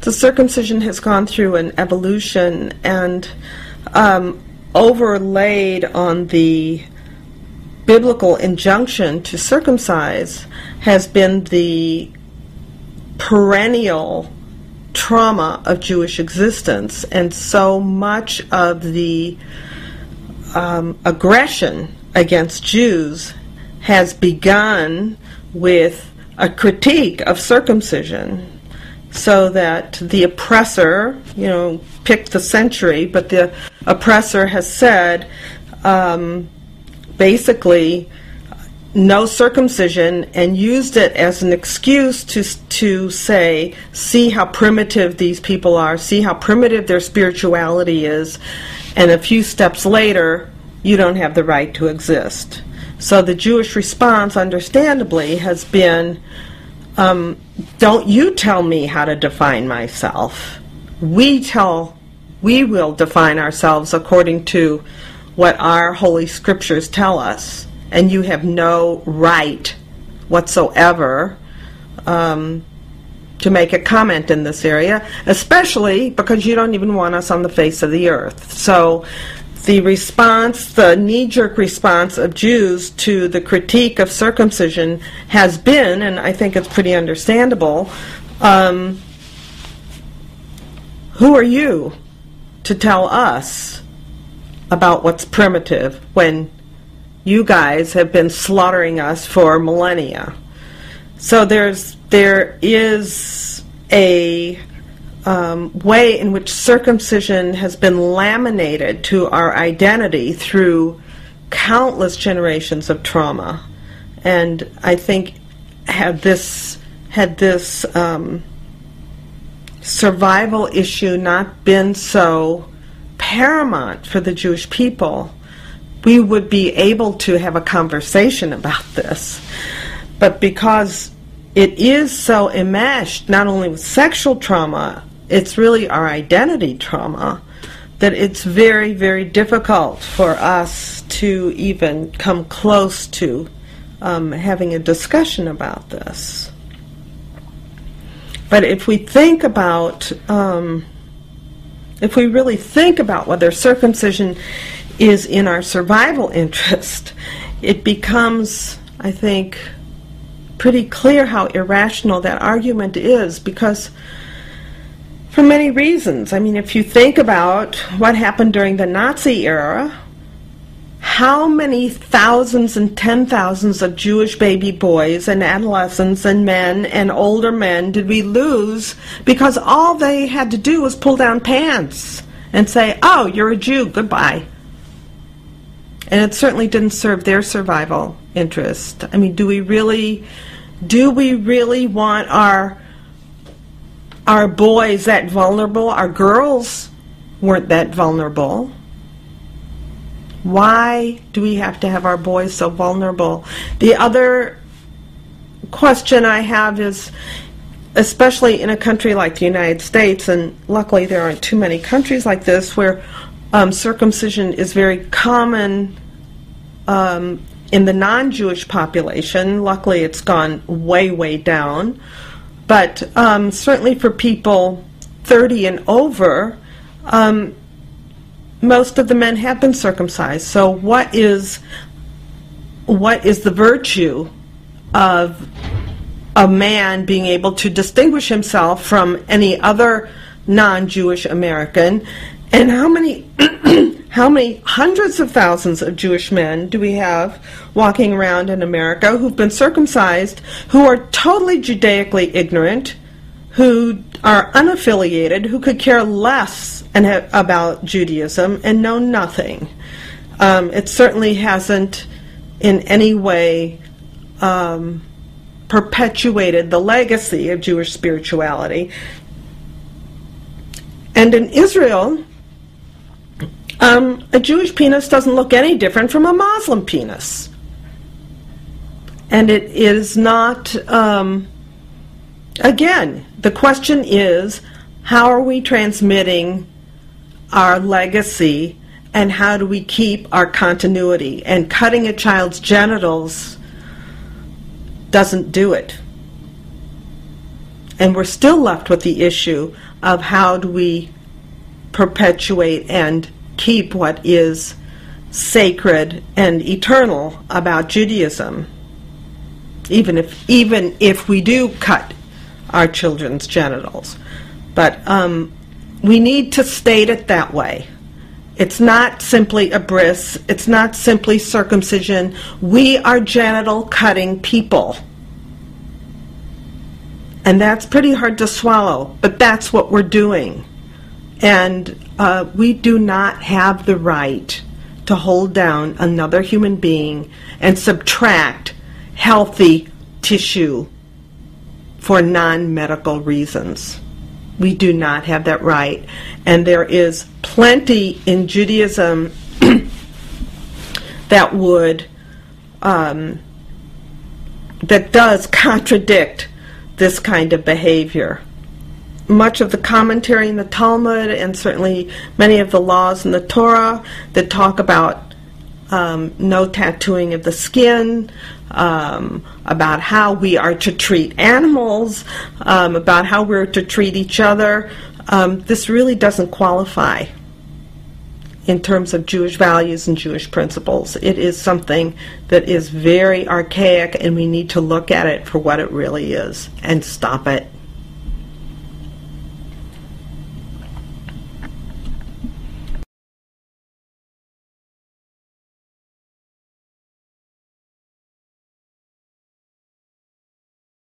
the circumcision has gone through an evolution, and overlaid on the biblical injunction to circumcise has been the perennial trauma of Jewish existence, and so much of the aggression against Jews has begun with a critique of circumcision, so that the oppressor, picked the century, but the oppressor has said, basically, no circumcision, and used it as an excuse to say, see how primitive these people are, see how primitive their spirituality is, and a few steps later, you don't have the right to exist. So the Jewish response, understandably, has been, don't you tell me how to define myself. We will define ourselves according to what our holy scriptures tell us, and you have no right whatsoever to make a comment in this area, especially because you don't even want us on the face of the earth. So the response, the knee-jerk response of Jews to the critique of circumcision has been, and I think it's pretty understandable, who are you to tell us about what's primitive when you guys have been slaughtering us for millennia? So there is a way in which circumcision has been laminated to our identity through countless generations of trauma, and I think had this survival issue not been so paramount for the Jewish people, we would be able to have a conversation about this. But because it is so enmeshed, not only with sexual trauma, it's really our identity trauma, that it's very, very difficult for us to even come close to having a discussion about this. But if we think about, if we really think about whether circumcision is in our survival interest, it becomes, I think, pretty clear how irrational that argument is, because for many reasons. I mean, if you think about what happened during the Nazi era, how many thousands and 10,000s of Jewish baby boys and adolescents and men and older men did we lose because all they had to do was pull down pants and say, oh, you're a Jew, goodbye. And it certainly didn't serve their survival interest. I mean, do we really want our boys that vulnerable? Our girls weren't that vulnerable. Why do we have to have our boys so vulnerable? The other question I have is, especially in a country like the United States, and luckily there aren't too many countries like this, where circumcision is very common in the non-Jewish population. Luckily it's gone way, way down. But certainly for people 30 and over, most of the men have been circumcised. So what is the virtue of a man being able to distinguish himself from any other non-Jewish American? And how many hundreds of thousands of Jewish men do we have walking around in America who've been circumcised, who are totally Judaically ignorant, who are unaffiliated, who could care less about Judaism and know nothing? It certainly hasn't in any way perpetuated the legacy of Jewish spirituality. And in Israel, a Jewish penis doesn't look any different from a Muslim penis. And it is not, again, the question is, how are we transmitting our legacy, and how do we keep our continuity? And cutting a child's genitals doesn't do it. And we're still left with the issue of how do we perpetuate and keep what is sacred and eternal about Judaism, even if we do cut our children's genitals. But we need to state it that way. It's not simply a bris. It's not simply circumcision. We are genital cutting people. And that's pretty hard to swallow, but that's what we're doing. And we do not have the right to hold down another human being and subtract healthy tissue for non-medical reasons. We do not have that right. And there is plenty in Judaism that would, that does contradict this kind of behavior. Much of the commentary in the Talmud, and certainly many of the laws in the Torah that talk about no tattooing of the skin, about how we are to treat animals, about how we're to treat each other, this really doesn't qualify in terms of Jewish values and Jewish principles. It is something that is very archaic, and we need to look at it for what it really is and stop it.